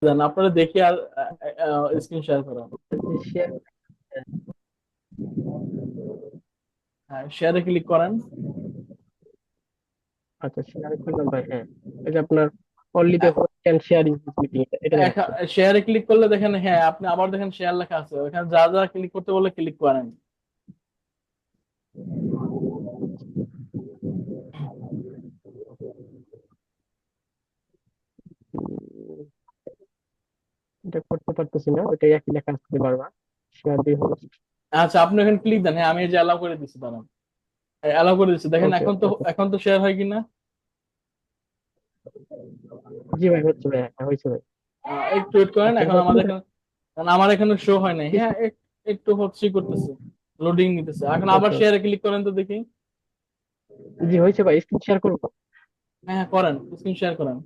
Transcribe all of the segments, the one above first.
দেন আপনারা দেখি আর screen share করেন। শেয়ার। হ্যাঁ, শেয়ারে ক্লিক করেন। আচ্ছা, শেয়ার করলাম ভাই, হ্যাঁ। এই যে আপনার only the host can share in this meeting, এটা দেখাচ্ছে। শেয়ারে ক্লিক করলে দেখেন, হ্যাঁ আপনি আবার দেখেন শেয়ার লেখা আছে, ওখানে যা যা ক্লিক করতে বলে ক্লিক করেন। উম, এটা করতে পারতেছি না, ওইটাই একই লেখা আসছে বারবার, শেয়ার দি হোস্ট। আচ্ছা, আপনি এখানে ক্লিক দেন। হ্যাঁ, আমি এই যে অ্যালাউ করে দিচ্ছি, দাঁড়ান। অ্যালাউ করে দিচ্ছি, দেখেন ওকে এখন ওকে তো ওকে। এখন তো শেয়ার হয় কিনা। জি ভাই, হচ্ছে ভাই, হ্যাঁ হয়েছে ভাই। একটু ওয়েট করেন, আচ্ছা এখন ভাই, আমাদের এখানে, কারণ আমার এখানে শো হয় নাই। হ্যাঁ, একটু হচ্ছে করতেছে, লোডিং নিতেছে। এখন আবার ওকে। শেয়ারে ক্লিক করেন তো দেখি। জি হয়েছে ভাই, স্ক্রিন শেয়ার করবো। হ্যাঁ হ্যাঁ, করেন, স্ক্রিন শেয়ার করেন,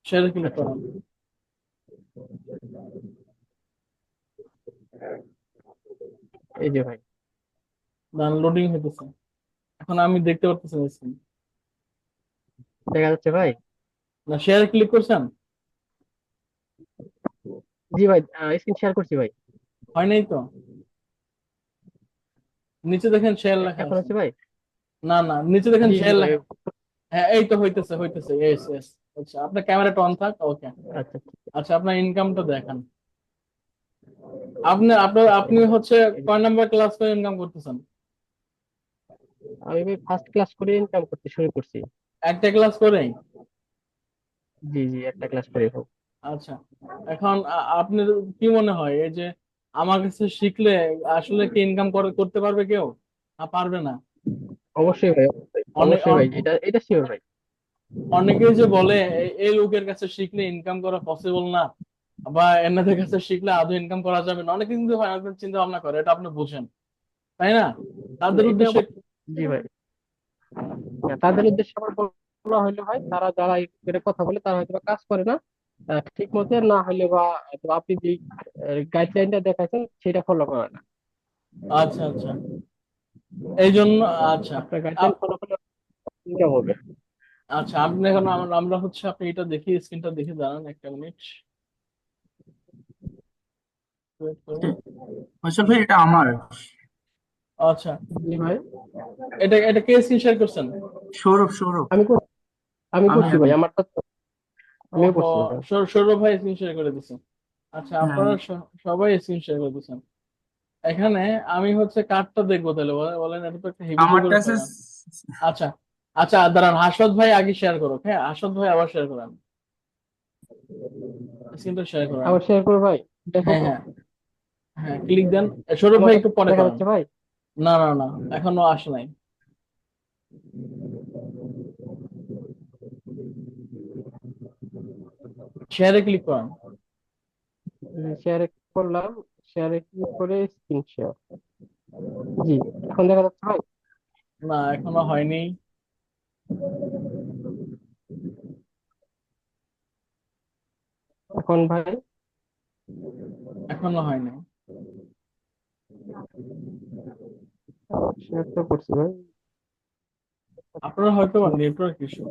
শেয়ারে ক্লিক আচ্ছা, করেন। এই যে ভাই। দেন লোডিং হইতেছে, এখন আমি দেখতে পারতেছি না স্ক্রিন। দেখা যাচ্ছে ভাই। না, শেয়ারে ক্লিক করছেন? জি ভাই, স্ক্রিন শেয়ার করছি ভাই। হয় নাই তো। নিচে দেখেন শেয়ার লেখা এখন আছে। হচ্ছে ভাই। না না, নিচে দেখেন জি জি শেয়ার ভাই। লেখা। হ্যাঁ, এই তো হইতেছে হইতেছে, ইয়েস ইয়েস। আচ্ছা, আপনার ক্যামেরাটা অন থাক, ওকে। আচ্ছা, আচ্ছা, আপনার ইনকামটা দেখান। আপনি হচ্ছে এই যে কয় নাম্বার ক্লাস করে ইনকাম করতেছেন? আমি ভাই ফার্স্ট ক্লাস করে ইনকাম করতে শুরু করছি। একটা ক্লাস করেই? জি জি, একটা ক্লাস করে হোক। আচ্ছা, এখন আপনার কি মনে হয়, এই যে আমার কাছে শিখলে আসলে কি ইনকাম করতে পারবে কেউ? পারবে না। অবশ্যই ভাই, অবশ্যই অনেক অবশ্যই ভাই, এটা এটা শিওর ভাই। অনেকেই যে বলে এই লোকের কাছে শিখলে ইনকাম করা পসিবল না, বা এনাদের কাছে শিখলে আদৌ ইনকাম করা যাবে না, অনেকে কিন্তু হয় অনেক চিন্তা ভাবনা করে, এটা আপনি বুঝেন, তাই না? না, তাদের এটা উদ্দেশ্যে। জি ভাই। হ্যাঁ, তাদের উদ্দেশ্যে আমার বলা হইলো ভাই, তারা যারা এই করে কথা বলে তারা হয়তো বা কাজ করে না ঠিক মতো, না হলে বা হয়তো আপনি যে গাইডলাইনটা দেখাচ্ছেন সেটা ফলো করে না। আচ্ছা আচ্ছা, এই জন্য। আচ্ছা। আপনার গাইডলাইন আ- ফলো করলে ইনকাম হবে। আচ্ছা, আপনি এখন আমরা হচ্ছে, আপনি এটা দেখি, স্ক্রিনটা দেখে জানান, একটা মিনিট ওয়েট করুন। ফয়সাল ভাই, এটা আমার। আচ্ছা, জি ভাই। এটা এটা কে স্ক্রিন শেয়ার করছেন? সৌরভ সৌরভ। আমি কর- আমি আমি করছি আমি ভাই, আমারটা তো আমিও ওহো, করছি ভাই। সৌরভ ভাই স্ক্রিন শেয়ার করে দিচ্ছেন। আচ্ছা, হ্যাঁ, আপনারা সবাই স্ক্রিন শেয়ার করে দিচ্ছেন। এখানে আমি হচ্ছে কার্ডটা দেখবো তাহলে, বলেন, এটা তো একটা হেভি আমারটা করে আছে। ফেলেন। আচ্ছা আচ্ছা, দাঁড়ান, হাসদ ভাই আগে শেয়ার করুক। হ্যাঁ, হাসদ ভাই আবার শেয়ার করেন, স্ক্রিনটা শেয়ার করেন। আবার শেয়ার করো ভাই, দেখো হ্যাঁ তো। হ্যাঁ হ্যাঁ, ক্লিক দেন। সৌরভ ভাই আমারটা একটু পরে দেখা করেন। যাচ্ছে ভাই। না না না, এখনো আসে নাই। শেয়ারে ক্লিক করেন। শেয়ারে করলাম, শেয়ারে ক্লিক করে স্ক্রিন শেয়ার। জি, এখন দেখা যাচ্ছে ভাই। না, এখনো হয়নি। এখন ভাই। এখনো হয়নি। শেয়ার তো করছি ভাই। আপনার হয়তো নেটওয়ার্ক ইস্যু।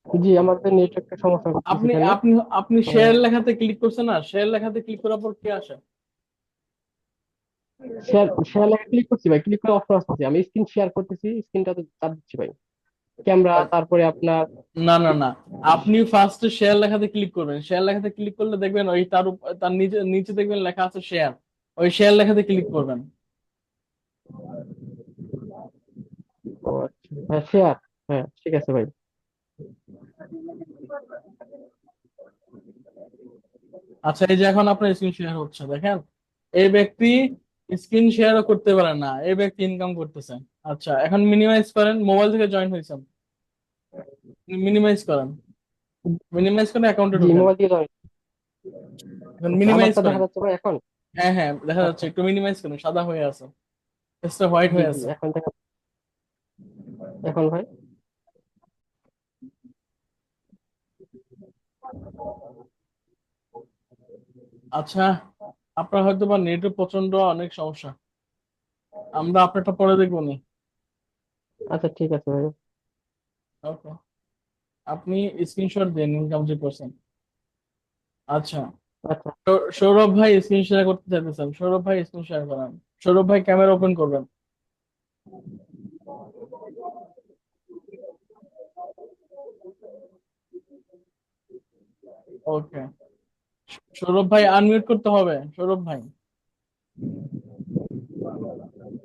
জি, আমাদের নেটওয়ার্কের সমস্যা করতেছে আপনি এখানে। আপনি আপনি শেয়ার লেখাতে ক্লিক করছেন না? শেয়ার লেখাতে ক্লিক করার পর কি আসে? শেয়ার শেয়ার লেখা ক্লিক করছি ভাই, ক্লিক করে অপশন আসতেছে, আমি স্ক্রিন শেয়ার করতেছি, স্ক্রিনটাতে চাপ দিচ্ছি ভাই, ক্যামেরা, তারপরে আপনার। না না না, আপনি ফার্স্টে শেয়ার লেখাতে ক্লিক করবেন। শেয়ার লেখাতে ক্লিক করলে দেখবেন ওই তার নিচে নিচে দেখবেন লেখা আছে শেয়ার। ওই শেয়ার লেখাতে ক্লিক করবেন। ও আচ্ছা, হ্যাঁ শেয়ার। হ্যাঁ ঠিক আছে ভাই। আচ্ছা, এই যে এখন আপনার স্ক্রিন শেয়ার হচ্ছে, দেখেন। এই ব্যক্তি স্ক্রিন শেয়ারও করতে পারে না, এই ব্যক্তি ইনকাম করতেছে। আচ্ছা, এখন মিনিমাইজ করেন, মোবাইল থেকে জয়েন হয়েছেন, মিনিমাইজ করেন, মিনিমাইজ করে অ্যাকাউন্টে জি, ঢোকেন। মোবাইল দিয়ে ধরেন। এখন আচ্ছা, মিনিমাইজ আমারটা দেখা করেন। যাচ্ছে ভাই এখন। হ্যাঁ হ্যাঁ, দেখা যাচ্ছে, আচ্ছা। একটু মিনিমাইজ করেন, সাদা হয়ে আছে, পেজটা হোয়াইট জি হয়ে জি, আছে। এখন দেখা, এখন ভাই। আচ্ছা, আপনার হয়তো বা নেটে প্রচন্ড অনেক সমস্যা, আমরা আপনারটা পরে দেখবো নি। আচ্ছা ঠিক আছে ভাই। ওকে, আপনি স্ক্রিনশট দেন ইনকাম যে করছেন। আচ্ছা, আচ্ছা, সৌরভ ভাই স্ক্রিন শেয়ার করতে চাইতেছেন, সৌরভ ভাই স্ক্রিন শেয়ার করেন। সৌরভ ভাই ক্যামেরা ওপেন করবেন। ওকে, সৌরভ ভাই আনমিউট করতে হবে, সৌরভ ভাই।